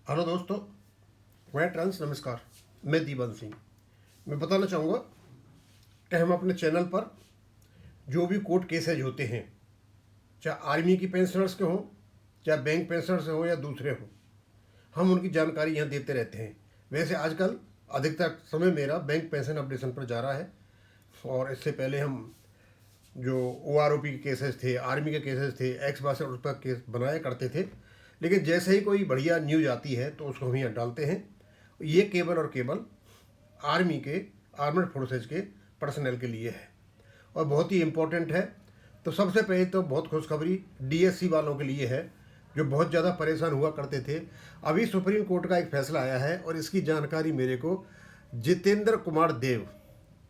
Hello दोस्तों, मैं trans नमस्कार। मैं दीवान सिंह। मैं बताना चाहूँगा कि हम अपने चैनल पर जो भी कोर्ट केसेज होते हैं, चाहे आर्मी की पेंशनर्स के हों, चाहे बैंक पेंशनर्स हों या दूसरे हों, हम उनकी जानकारी यहाँ देते रहते हैं। वैसे आजकल अधिकतर समय मेरा बैंक पेंशन अपडेशन पर जा रहा है, और इससे पहले हम जो OROP के केसेस थे, आर्मी के केसेस थे, एक्स बार उस पर केस बनाया करते थे। लेकिन जैसे ही कोई बढ़िया न्यूज आती है तो उसको हम यहाँ डालते हैं। ये केवल और केवल आर्मी के, आर्मड फोर्सेज के पर्सनल के लिए है और बहुत ही इम्पोर्टेंट है। तो सबसे पहले तो बहुत खुशखबरी DSC वालों के लिए है, जो बहुत ज़्यादा परेशान हुआ करते थे। अभी सुप्रीम कोर्ट का एक फैसला आया है और इसकी जानकारी मेरे को जितेंद्र कुमार देव,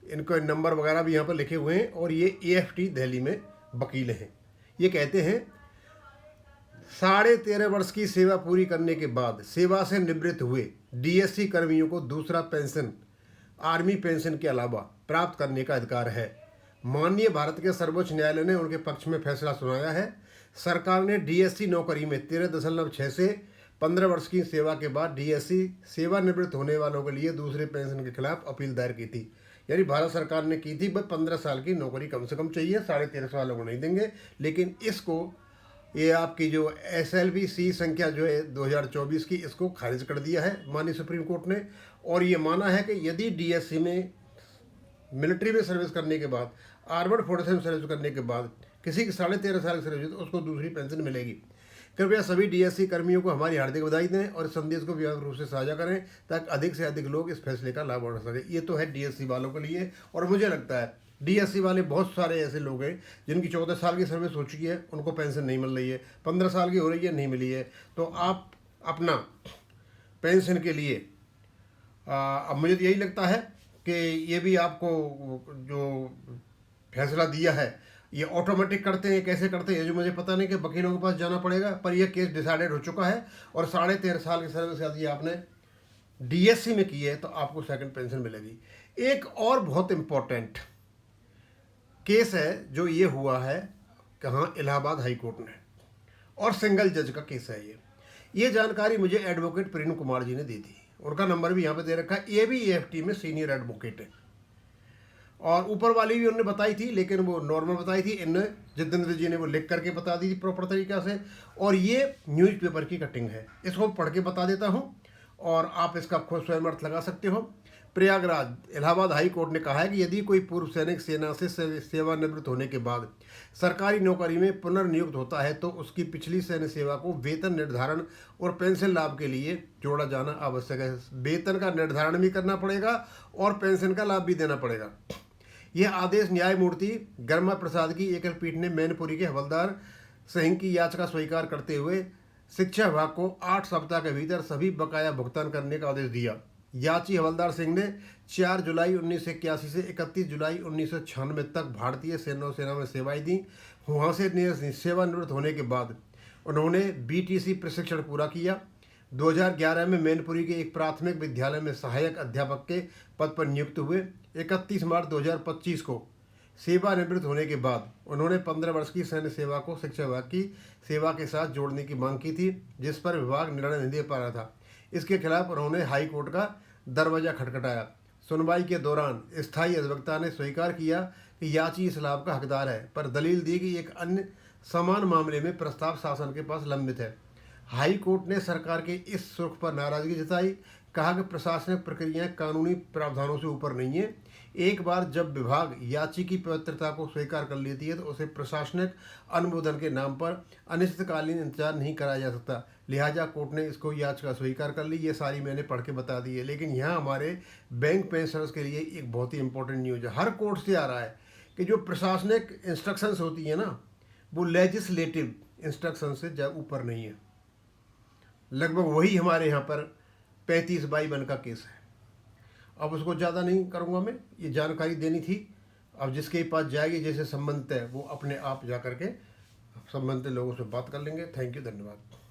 इनके नंबर वगैरह भी यहाँ पर लिखे हुए हैं, और ये AFT दिल्ली में वकील हैं। ये कहते हैं 13.5 वर्ष की सेवा पूरी करने के बाद सेवा से निवृत्त हुए DSC कर्मियों को दूसरा पेंशन आर्मी पेंशन के अलावा प्राप्त करने का अधिकार है। माननीय भारत के सर्वोच्च न्यायालय ने उनके पक्ष में फैसला सुनाया है। सरकार ने DSC नौकरी में 13.6 से 15 वर्ष की सेवा के बाद DSC सेवानिवृत्त होने वालों के लिए दूसरे पेंशन के खिलाफ अपील दायर की थी। यानी भारत सरकार ने की थी, भाई 15 साल की नौकरी कम से कम चाहिए, 13.5 वालों को नहीं देंगे। लेकिन इसको, ये आपकी जो SLBC संख्या जो है 2024 की, इसको खारिज कर दिया है माननीय सुप्रीम कोर्ट ने। और ये माना है कि यदि DSC में मिलिट्री में सर्विस करने के बाद, आर्मड फोर्सेस में सर्विस करने के बाद किसी की 13.5 साल की सर्विस, तो उसको दूसरी पेंशन मिलेगी। कृपया सभी DSC कर्मियों को हमारी हार्दिक बधाई दें और इस संदेश को व्यापक रूप से साझा करें ताकि अधिक से अधिक लोग इस फैसले का लाभ उठा सकें। ये तो है DSC वालों के लिए। और मुझे लगता है DSC वाले बहुत सारे ऐसे लोग हैं जिनकी 14 साल की सर्विस हो चुकी है, उनको पेंशन नहीं मिल रही है, 15 साल की हो रही है, नहीं मिली है। तो आप अपना पेंशन के लिए अब मुझे तो यही लगता है कि ये भी आपको जो फैसला दिया है ये ऑटोमेटिक करते हैं। कैसे करते हैं ये जो मुझे पता नहीं, कि वकीलों के पास जाना पड़ेगा, पर यह केस डिसाइडेड हो चुका है। और 13.5 साल की सर्विस यदि आपने DSC में की है तो आपको सेकंड पेंशन मिलेगी। एक और बहुत इम्पोर्टेंट केस है जो ये हुआ है कहाँ, इलाहाबाद हाई कोर्ट में, और सिंगल जज का केस है ये जानकारी मुझे एडवोकेट प्रेम कुमार जी ने दी थी। उनका नंबर भी यहाँ पे दे रखा है। ये भी AFT में सीनियर एडवोकेट है, और ऊपर वाली भी उन्होंने बताई थी, लेकिन वो नॉर्मल बताई थी। इन जितेंद्र जी ने वो लिख करके बता दी थी प्रॉपर तरीक़ा से। और ये न्यूज़पेपर की कटिंग है, इसको पढ़ के बता देता हूँ और आप इसका खुद स्वयं अर्थ लगा सकते हो। प्रयागराज इलाहाबाद हाई कोर्ट ने कहा है कि यदि कोई पूर्व सैनिक सेना से सेवानिवृत्त होने के बाद सरकारी नौकरी में पुनर्नियुक्त होता है तो उसकी पिछली सैन्य सेवा को वेतन निर्धारण और पेंशन लाभ के लिए जोड़ा जाना आवश्यक है। वेतन का निर्धारण भी करना पड़ेगा और पेंशन का लाभ भी देना पड़ेगा। यह आदेश न्यायमूर्ति गर्मा प्रसाद की एकल पीठ ने मैनपुरी के हवलदार सिंह की याचिका स्वीकार करते हुए शिक्षा विभाग को 8 सप्ताह के भीतर सभी बकाया भुगतान करने का आदेश दिया। याची हवलदार सिंह ने 4 जुलाई 1981 से 31 जुलाई 1996 तक भारतीय सेना में सेवाएं दी। वहाँ से सेवानिवृत्त होने के बाद उन्होंने BTC प्रशिक्षण पूरा किया। 2011 में मैनपुरी के एक प्राथमिक विद्यालय में सहायक अध्यापक के पद पर नियुक्त हुए। 31 मार्च 2025 को सेवानिवृत्त होने के बाद उन्होंने 15 वर्ष की सैन्य सेवा को शिक्षा विभाग की सेवा के साथ जोड़ने की मांग की थी, जिस पर विभाग निर्णय नहीं दे पा रहा था। इसके खिलाफ उन्होंने हाई कोर्ट का दरवाजा खटखटाया। सुनवाई के दौरान स्थायी अधिवक्ता ने स्वीकार किया कि याची इस लाभ का हकदार है, पर दलील दी कि एक अन्य समान मामले में प्रस्ताव शासन के पास लंबित है। हाई कोर्ट ने सरकार के इस रुख पर नाराजगी जताई, कहा कि प्रशासनिक प्रक्रियाएं कानूनी प्रावधानों से ऊपर नहीं है। एक बार जब विभाग याची की पवित्रता को स्वीकार कर लेती है तो उसे प्रशासनिक अनुमोदन के नाम पर अनिश्चितकालीन इंतजार नहीं कराया जा सकता। लिहाजा कोर्ट ने इसको याचिका स्वीकार कर ली। ये सारी मैंने पढ़ के बता दी है। लेकिन यहाँ हमारे बैंक पेंशनर्स के लिए एक बहुत ही इंपॉर्टेंट न्यूज़ है। हर कोर्ट से आ रहा है कि जो प्रशासनिक इंस्ट्रक्शंस होती है ना, वो लेजिस्लेटिव इंस्ट्रक्शन से ऊपर नहीं है। लगभग वही हमारे यहाँ पर 35/1 का केस है। अब उसको ज़्यादा नहीं करूँगा मैं, ये जानकारी देनी थी। अब जिसके पास जाएगी, जैसे संबंधित है, वो अपने आप जा करके संबंधित लोगों से बात कर लेंगे। थैंक यू, धन्यवाद।